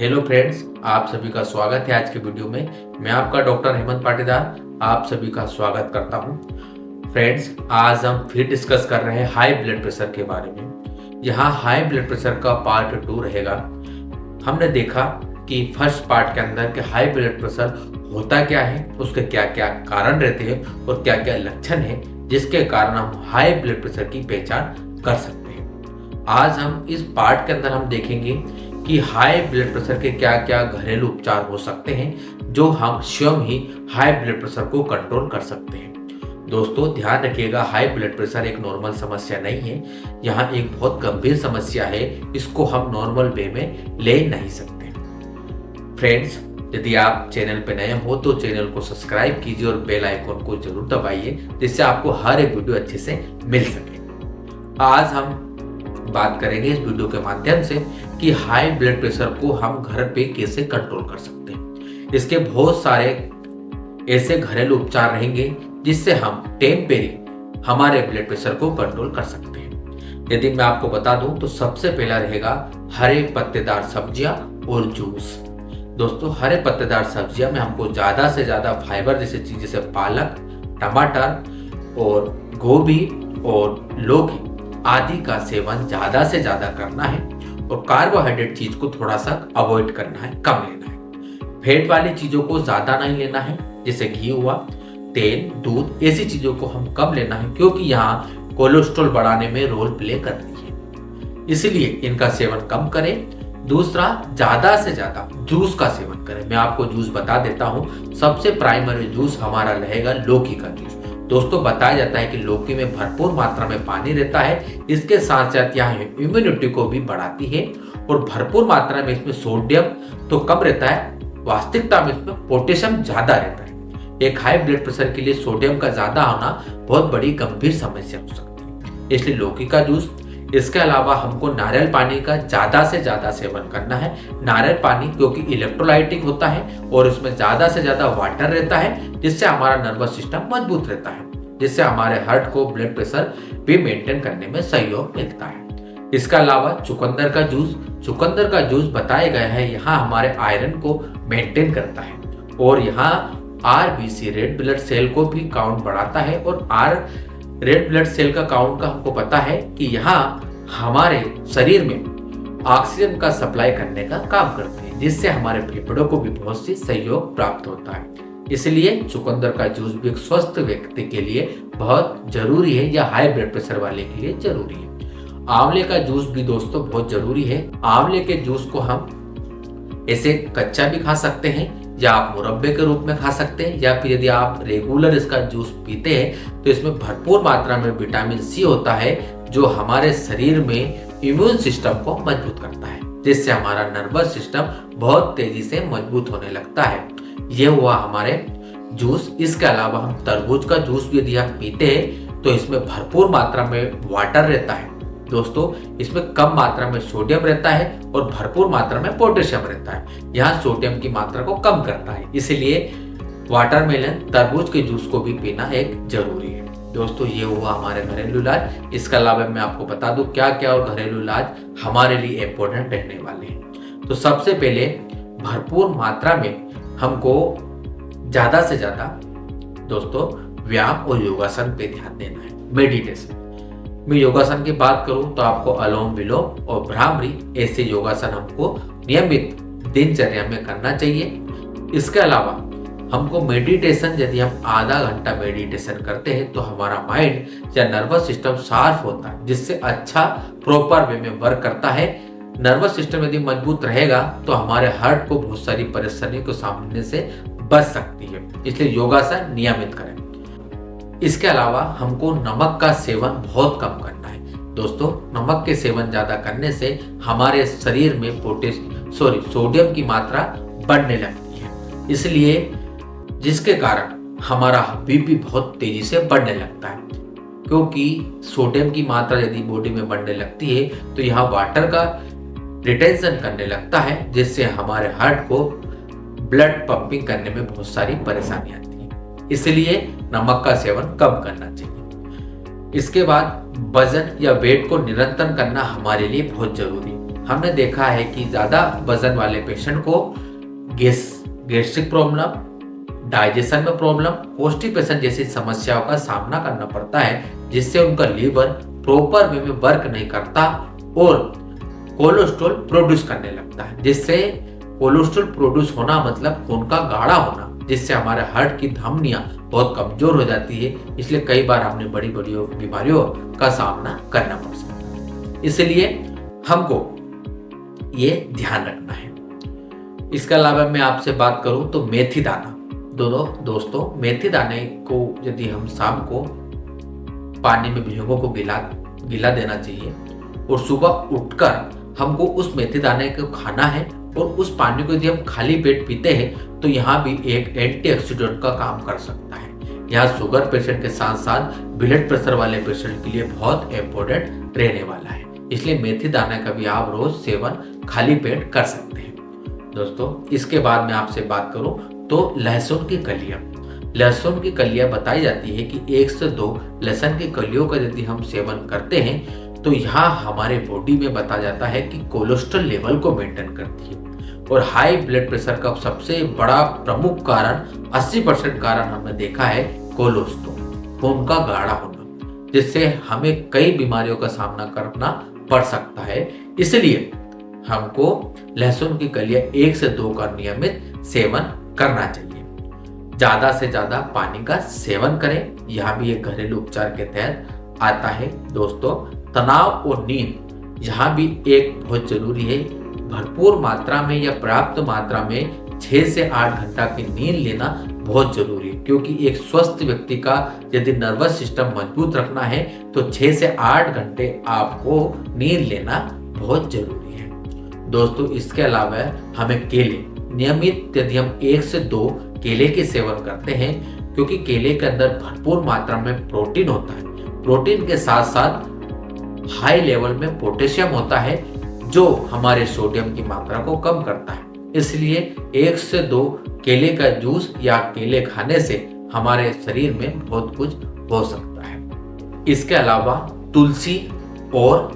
Hello friends, आप सभी का स्वागत है आज के वीडियो में। मैं आपका डॉक्टर हेमंत पाटीदार आप सभी का स्वागत करता हूं। फ्रेंड्स, आज हम फिर डिस्कस कर रहे हैं हाई ब्लड प्रेशर के बारे में। यहाँ हाई ब्लड प्रेशर का पार्ट 2 रहेगा। हमने देखा कि फर्स्ट पार्ट के अंदर के हाई ब्लड प्रेशर होता क्या है, उसके क्या क्या कारण रहते हैं और क्या क्या लक्षण है जिसके कारण हम हाई ब्लड प्रेशर की पहचान कर सकते हैं। आज हम इस पार्ट के अंदर हम देखेंगे कि हाई ब्लड प्रेशर के क्या क्या घरेलू उपचार हो सकते हैं जो हम स्वयं ही हाई ब्लड प्रेशर को कंट्रोल कर सकते हैं। दोस्तों, ध्यान रखिएगा, हाई ब्लड प्रेशर एक नॉर्मल समस्या नहीं है। यहाँ एक बहुत गंभीर समस्या है, इसको हम नॉर्मल वे में ले नहीं सकते। फ्रेंड्स, यदि आप चैनल पे नए हो तो चैनल को सब्सक्राइब कीजिए और बेल आइकन को जरूर दबाइए जिससे आपको हर एक वीडियो अच्छे से मिल सके। आज हम बात करेंगे इस वीडियो के माध्यम से कि हाई ब्लड प्रेशर को हम घर पे कैसे कंट्रोल कर सकते हैं। इसके बहुत सारे ऐसे घरेलू उपचार रहेंगे जिससे हम टेम्परेरी हमारे ब्लड प्रेशर को कंट्रोल कर सकते हैं। यदि मैं आपको बता दूं तो सबसे पहला रहेगा हरे पत्तेदार सब्जियां और जूस। दोस्तों, हरे पत्तेदार सब्जियां में हमको ज्यादा से ज्यादा फाइबर जैसे चीज जैसे पालक, टमाटर और गोभी और लौकी आदि का सेवन ज्यादा से ज्यादा करना है और कार्बोहाइड्रेट चीज को थोड़ा सा अवॉइड करना है, कम लेना है। फैट वाली चीजों को ज्यादा नहीं लेना है, जैसे घी हुआ, तेल, दूध, ऐसी चीजों को हम कम लेना है क्योंकि यहाँ कोलेस्ट्रॉल बढ़ाने में रोल प्ले करती है, इसलिए इनका सेवन कम करें। दूसरा, ज्यादा से ज्यादा जूस का सेवन करें। मैं आपको जूस बता देता हूँ। सबसे प्राइमरी जूस हमारा रहेगा लौकी का जूस। दोस्तों, बताया जाता है कि लौकी में भरपूर मात्रा में पानी रहता है, इसके साथ साथ यहाँ इम्यूनिटी को भी बढ़ाती है और भरपूर मात्रा में इसमें सोडियम तो कम रहता है, वास्तविकता में इसमें पोटेशियम ज्यादा रहता है। एक हाई ब्लड प्रेशर के लिए सोडियम का ज्यादा होना बहुत बड़ी गंभीर समस्या हो सकती है, इसलिए लौकी का जूस। इसके अलावा हमको नारियल पानी का ज्यादा से ज्यादा सेवन करना है। नारियल पानी क्योंकि इलेक्ट्रोलाइटिक होता है और इसमें ज्यादा से ज्यादा वाटर रहता है जिससे हमारा नर्वस सिस्टम मजबूत रहता है, जिससे हमारे हार्ट को ब्लड प्रेशर भी मेंटेन करने में सहयोग मिलता है। इसके अलावा चुकंदर का जूस बताया गया है यहाँ हमारे आयरन को मेंटेन करता है और यहाँ आरबीसी रेड ब्लड सेल को भी काउंट बढ़ाता है और रेड ब्लड सेल का काउंट का हमको पता है कि यहाँ हमारे शरीर में ऑक्सीजन का सप्लाई करने का काम करते हैं, जिससे हमारे फेफड़ों को भी बहुत सी सहयोग प्राप्त होता है। इसलिए चुकंदर का जूस भी एक स्वस्थ व्यक्ति के लिए बहुत जरूरी है या हाई ब्लड प्रेशर वाले के लिए जरूरी है। आंवले का जूस भी दोस्तों बहुत जरूरी है। आंवले के जूस को हम ऐसे कच्चा भी खा सकते हैं या आप मुरब्बे के रूप में खा सकते हैं, या फिर यदि आप रेगुलर इसका जूस पीते हैं तो इसमें भरपूर मात्रा में विटामिन सी होता है जो हमारे शरीर में इम्यून सिस्टम को मजबूत करता है, जिससे हमारा नर्वस सिस्टम बहुत तेजी से मजबूत होने लगता है। ये हुआ हमारे जूस। इसके अलावा हम तरबूज का जूस भी यदि हम पीते हैं तो इसमें भरपूर मात्रा में वाटर रहता है। दोस्तों, इसमें कम मात्रा में सोडियम रहता है और भरपूर मात्रा में पोटेशियम रहता है। यहाँ सोडियम की मात्रा को कम करता है, इसलिए वाटरमेलन तरबूज के जूस को भी पीना एक जरूरी है। दोस्तों, ये हुआ हमारे घरेलू इलाज। इसके अलावा मैं आपको बता दूं क्या क्या और घरेलू इलाज हमारे लिए इम्पोर्टेंट रहने वाले हैं। तो सबसे पहले भरपूर मात्रा में हमको ज्यादा से ज्यादा दोस्तों व्यायाम और योगासन पे ध्यान देना है। मेडिटेशन में योगासन की बात करूं तो आपको अनुलोम विलोम और भ्रामरी ऐसे योगासन हमको नियमित दिनचर्या में करना चाहिए। इसके अलावा हमको मेडिटेशन, यदि हम आधा घंटा मेडिटेशन करते हैं तो हमारा माइंड या नर्वस सिस्टम शार्प होता है, जिससे अच्छा प्रॉपर वे में वर्क करता है। नर्वस सिस्टम यदि मजबूत रहेगा तो हमारे हार्ट को बहुत सारी परेशानी को सामने से बच सकती है, इसलिए योगासन नियमित करें। इसके अलावा हमको नमक का सेवन बहुत कम करना है। दोस्तों, नमक के सेवन ज्यादा करने से हमारे शरीर में सोडियम की मात्रा बढ़ने लगती है, इसलिए जिसके कारण हमारा बीपी बहुत तेजी से बढ़ने लगता है। क्योंकि सोडियम की मात्रा यदि बॉडी में बढ़ने लगती है तो यहाँ वाटर का रिटेंशन करने लगता है, जिससे हमारे हार्ट को ब्लड पंपिंग करने में बहुत सारी परेशानी आती है, इसलिए नमक का सेवन कम करना चाहिए। इसके बाद वजन या वेट को नियंत्रण करना हमारे लिए बहुत जरूरी है। हमने देखा है कि ज़्यादा वजन वाले पेशेंट को गैस्ट्रिक प्रॉब्लम, डाइजेशन में प्रॉब्लम, कॉन्स्टिपेशन जैसी समस्याओं का सामना करना पड़ता है, जिससे उनका लीवर प्रॉपर वे में वर्क नहीं करता और कोलेस्ट्रॉल प्रोड्यूस करने लगता है, जिससे कोलेस्ट्रॉल प्रोड्यूस होना मतलब खून का गाढ़ा होना, जिससे हमारे हार्ट की धमनियां बहुत कमजोर हो जाती है। इसलिए कई बार हमने बड़ी बड़ी बीमारियों का सामना करना पड़ सकता है। इसलिए हमको ये ध्यान रखना है। इसके अलावा मैं आपसे बात करूं तो मेथी दाना, दोस्तों मेथी दाने को यदि हम शाम को पानी में भिगो को गिला देना चाहिए और सुबह उठकर हमको उस मेथी दाने को खाना है और उस पानी को यदि हम खाली पेट पीते हैं तो यहाँ भी एक एंटीऑक्सीडेंट का काम कर सकता है। यहाँ शुगर पेशेंट के साथ साथ ब्लड प्रेशर वाले पेशेंट के लिए बहुत इंपॉर्टेंट रहने वाला है। इसलिए मेथी दाने का भी आप रोज सेवन खाली पेट कर सकते हैं। दोस्तों इसके बाद मैं आपसे बात करूं तो लहसुन की कलियां बताई जाती है कि 1 से 2 लहसुन की कलियों का यदि हम सेवन करते हैं तो यहाँ हमारे बॉडी में बताया जाता है कि कोलेस्ट्रॉल लेवल को मेंटेन करती है। और हाई ब्लड प्रेशर का सबसे बड़ा प्रमुख कारण 80% कारण हमने देखा है कोलेस्ट्रॉल, खून का गाढ़ा होना, जिससे हमें कई बीमारियों का सामना करना पड़ सकता है। इसलिए हमको लहसुन की कलियां 1 से 2 का नियमित सेवन करना चाहिए। ज्यादा से ज्यादा पानी का सेवन करें, यह भी एक घरेलू उपचार के तहत आता है। दोस्तों तनाव और नींद यहाँ भी एक बहुत जरूरी है। भरपूर मात्रा में या पर्याप्त मात्रा में 6 से 8 घंटा की नींद लेना बहुत जरूरी है, क्योंकि एक स्वस्थ व्यक्ति का यदि नर्वस सिस्टम मजबूत रखना है तो 6 से 8 घंटे आपको नींद लेना बहुत जरूरी है। दोस्तों इसके अलावा हमें केले नियमित, यदि हम 1 से 2 केले के सेवन करते हैं, क्योंकि केले के अंदर भरपूर मात्रा में प्रोटीन होता है। प्रोटीन के साथ साथ हाई लेवल में पोटेशियम होता है, जो हमारे सोडियम की मात्रा को कम करता है। इसलिए 1 से 2 केले का जूस या केले खाने से हमारे शरीर में बहुत कुछ हो सकता है। इसके अलावा तुलसी और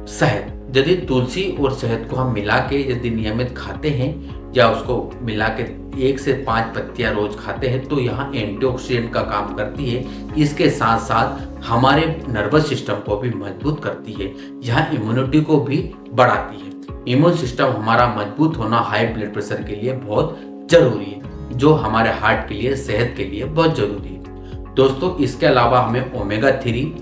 शहद, यदि तुलसी और शहद को हम मिला के यदि नियमित खाते हैं या उसको मिला के 1 से 5 पत्तियां रोज खाते हैं तो यहाँ एंटीऑक्सीडेंट का काम करती है। इसके साथ साथ हमारे नर्वस सिस्टम को भी मजबूत करती है, यहाँ इम्यूनिटी को भी बढ़ाती है। इम्यून सिस्टम हमारा मजबूत होना हाई ब्लड प्रेशर के लिए बहुत जरूरी है, जो हमारे हार्ट के लिए, सेहत के लिए बहुत जरूरी है। दोस्तों इसके अलावा हमें ओमेगा 3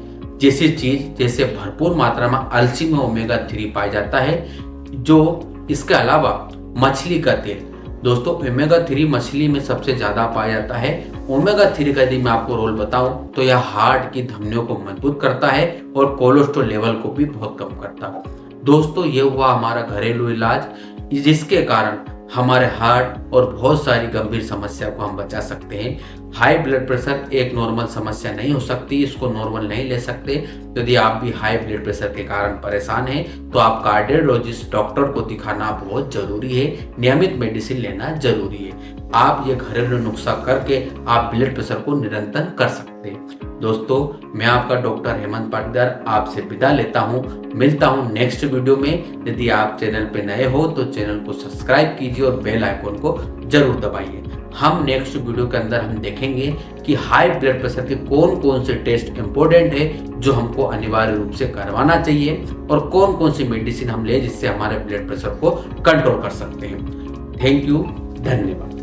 जैसी चीज, जैसे भरपूर मात्रा में अलसी में ओमेगा 3 पाया जाता है, जो इसके अलावा मछली का तेल, दोस्तों ओमेगा 3 मछली में सबसे ज्यादा पाया जाता है। ओमेगा 3 का यदि मैं आपको रोल बताऊं तो यह हार्ट की धमनियों को मजबूत करता है और कोलेस्ट्रॉल लेवल को भी बहुत कम करता है। दोस्तों ये हुआ हमारा घरेलू इलाज, जिसके कारण हमारे हार्ट और बहुत सारी गंभीर समस्या को हम बचा सकते हैं। हाई ब्लड प्रेशर एक नॉर्मल समस्या नहीं हो सकती, इसको नॉर्मल नहीं ले सकते। यदि आप भी हाई ब्लड प्रेशर के कारण परेशान हैं तो आप कार्डियोलॉजिस्ट डॉक्टर को दिखाना बहुत जरूरी है, नियमित मेडिसिन लेना जरूरी है। आप ये घरेलू नुस्खा करके आप ब्लड प्रेशर को नियंत्रण कर सकते हैं। दोस्तों मैं आपका डॉक्टर हेमंत पाटीदार आपसे विदा लेता हूँ। मिलता हूँ नेक्स्ट वीडियो में। यदि आप चैनल पे नए हो तो चैनल को सब्सक्राइब कीजिए और बेल आइकन को जरूर दबाइए। हम नेक्स्ट वीडियो के अंदर हम देखेंगे कि हाई ब्लड प्रेशर के कौन कौन से टेस्ट इंपॉर्टेंट है जो हमको अनिवार्य रूप से करवाना चाहिए और कौन कौन सी मेडिसिन हम ले जिससे हमारे ब्लड प्रेशर को कंट्रोल कर सकते हैं। थैंक यू, धन्यवाद।